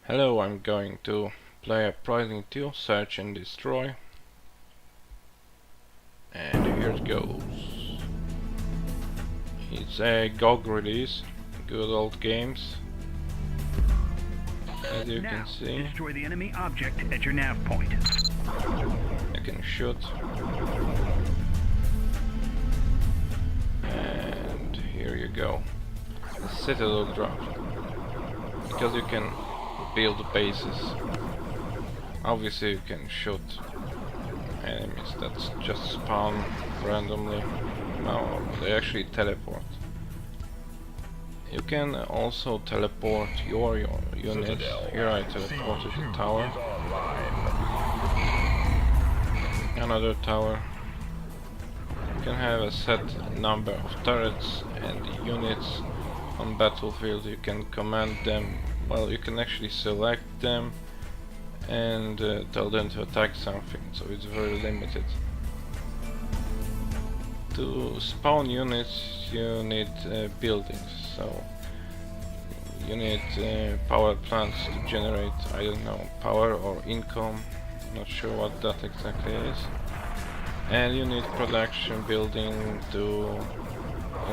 Hello, I'm going to play Uprising 2, Search and Destroy. And here it goes. It's a GoG release, good old games. As you can see, destroy the enemy object at your nav point. I can shoot. And here you go. The Citadel drop. Because you can build bases. Obviously you can shoot enemies that just spawn randomly. No, they actually teleport. You can also teleport your units. Citadel. Here I teleported the tower. Another tower. You can have a set number of turrets and units on battlefield. You can command them. Well, you can actually select them and tell them to attack something, so it's very limited. To spawn units you need buildings, so you need power plants to generate, I don't know, power or income, not sure what that exactly is. And you need production building to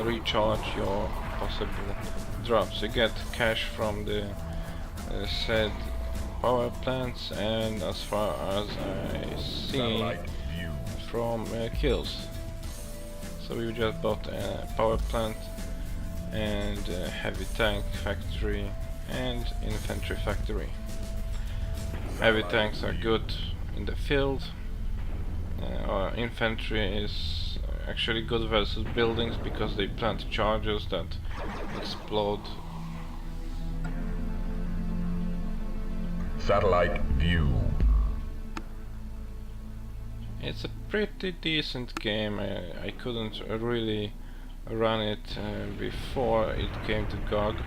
recharge your possible drops. You get cash from the said power plants and, as far as I see, from kills. So we just bought a power plant and a heavy tank factory and infantry factory. Heavy tanks are good in the field. Our infantry is actually good versus buildings because they plant charges that explode. Satellite view. It's a pretty decent game. I couldn't really run it before it came to GoG.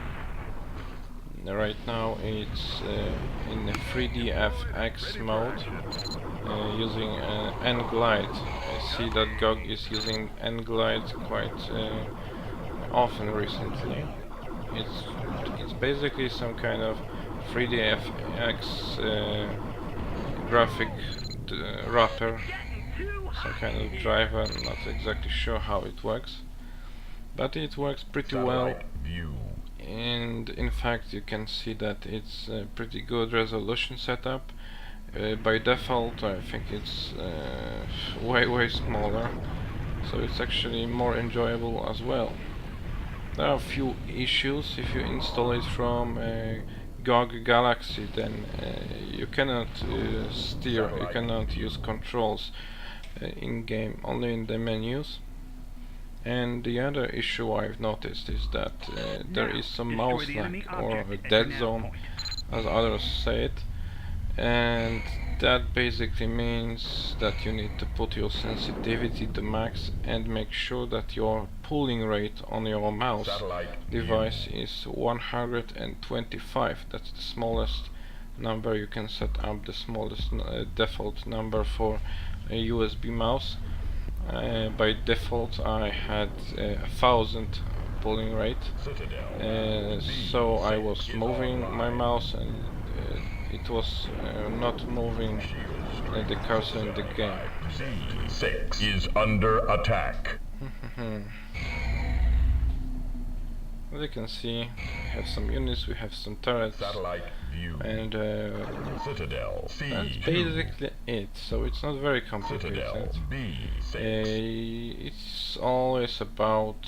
Right now it's in 3D FX mode using N-Glide. I see that GoG is using N-Glide quite often recently. It's basically some kind of 3D FX graphic wrapper, some kind of driver. I'm not exactly sure how it works, but it works pretty well. And in fact you can see that it's a pretty good resolution setup. By default I think it's way smaller, so it's actually more enjoyable as well. There are a few issues. If you install it from GoG Galaxy, then you cannot steer, you cannot use controls in-game, only in the menus. And the other issue I've noticed is that there is some mouse lag, or a dead zone as others say it, and that basically means that you need to put your sensitivity to max and make sure that your pulling rate on your mouse device is 125. That's the smallest number you can set up, the smallest default number for a USB mouse. By default I had 1000 pulling rate, so I was moving my mouse and it was not moving the cursor in the game. Z6 is under attack. As you can see, we have some units, we have some turrets, and Citadel that's basically it. So it's not very complicated. It's always about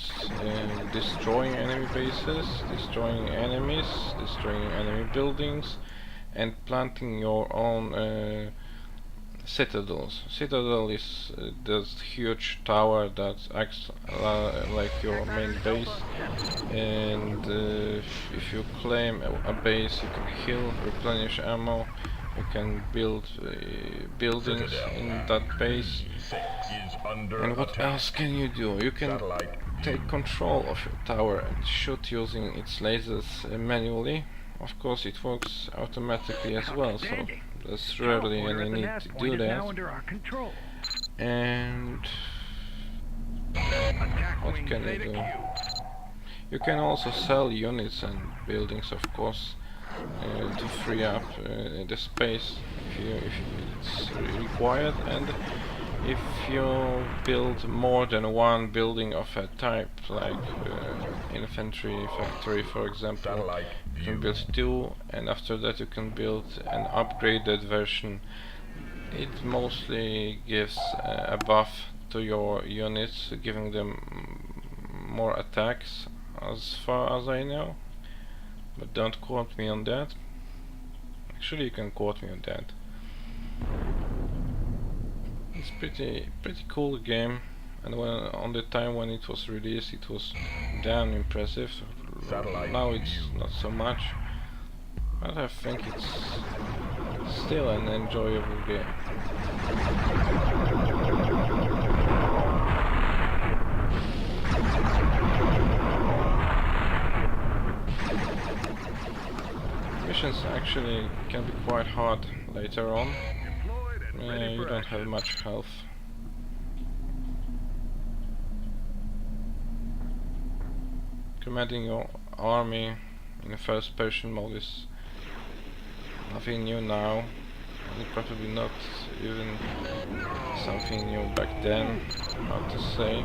destroying enemy bases, destroying enemies, destroying enemy buildings, and planting your own citadels. Citadel is this huge tower that acts like your main base, and if you claim a base you can heal, replenish ammo, you can build buildings in that base. And what else can you do? You can take control of your tower and shoot using its lasers manually. Of course it works automatically as well, so there's rarely any need to do that. And what can you do? You can also sell units and buildings, of course, to free up the space if it's required, and if you build more than one building of a type, like infantry factory for example, Satellite you can view. build two, and after that you can build an upgraded version. It mostly gives a buff to your units, giving them more attacks, as far as I know, but don't quote me on that. Actually, you can quote me on that. It's pretty cool game, and when on the time when it was released, it was damn impressive. Satellite Now it's view. not so much, but I think it's still an enjoyable game. Missions actually can be quite hard later on. Deployed and ready You for don't have action. much health. Commanding your army in the first person mode is nothing new now, and probably not even something new back then, how to say.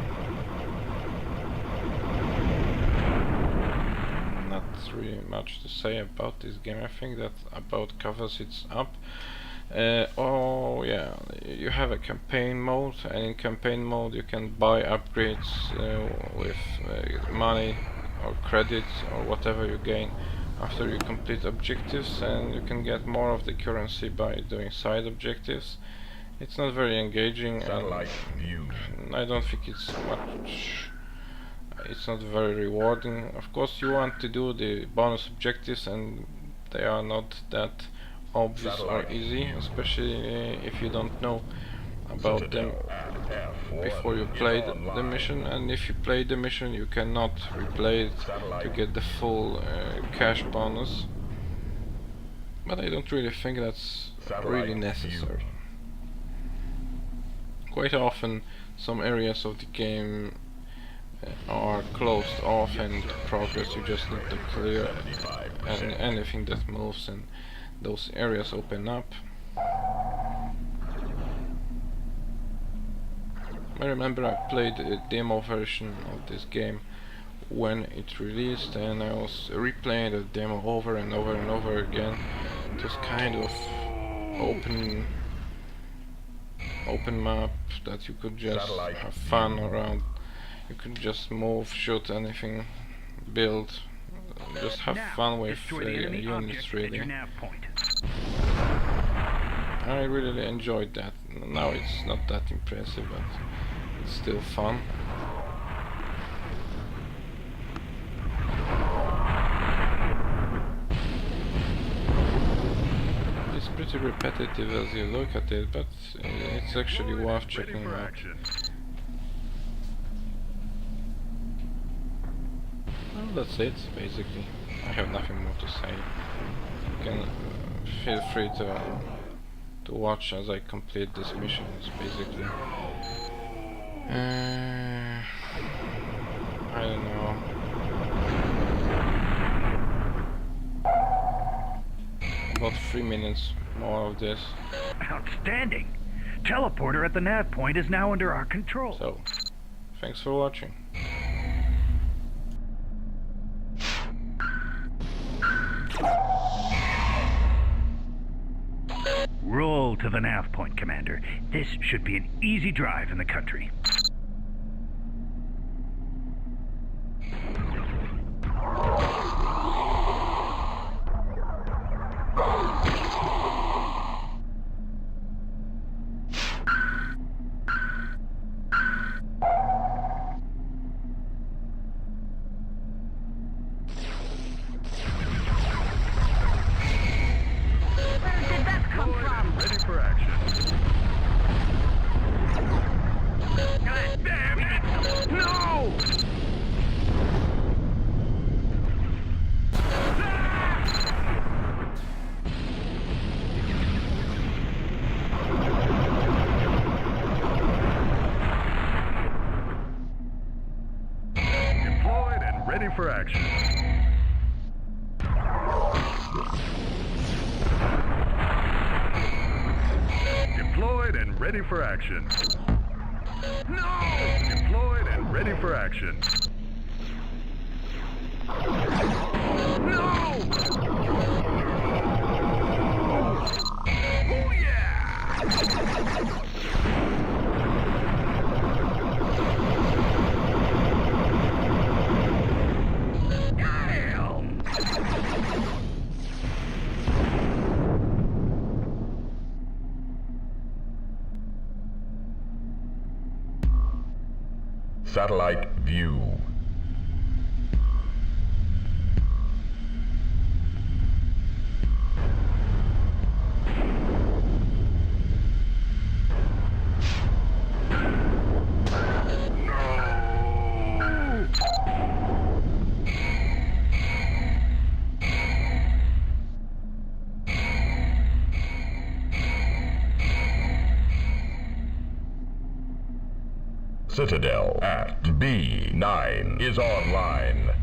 Not really much to say about this game. I think that about covers it up. Oh yeah, you have a campaign mode, and in campaign mode you can buy upgrades with money or credits or whatever you gain after you complete objectives, and you can get more of the currency by doing side objectives. It's not very engaging, Satellite view. and I don't think it's much. It's not very rewarding. Of course, you want to do the bonus objectives, and they are not that obvious or Satellite easy, view. especially if you don't know about them Citadel at F1 before you is play the online. mission, and if you play the mission you cannot replay it to Satellite get the full cash bonus, but I don't really think that's really Satellite necessary. view. Quite often some areas of the game are closed off and progress you just need to clear, and 75%. anything that moves and those areas open up. I remember I played a demo version of this game when it released, and I was replaying the demo over and over and over again. It was kind of open map that you could just Satellite have fun view. around. You could just move, shoot anything, build, just have Now, fun with destroy the enemy units object at really. your nav point. I really enjoyed that. Now it's not that impressive, but it's still fun. It's pretty repetitive as you look at it, but it's actually Deployed worth and ready checking for out. action. Well, that's it, basically. I have nothing more to say. You can feel free to watch as I complete these missions, basically. I don't know. About 3 minutes more of this. Outstanding. Teleporter at the nav point is now under our control. So, thanks for watching. Roll to the nav point, Commander. This should be an easy drive in the country. Where did that come from? Ready for action. ready for action. No! Deployed and ready for action. No! Oh yeah! Damn! Satellite view. Citadel at B9 is online.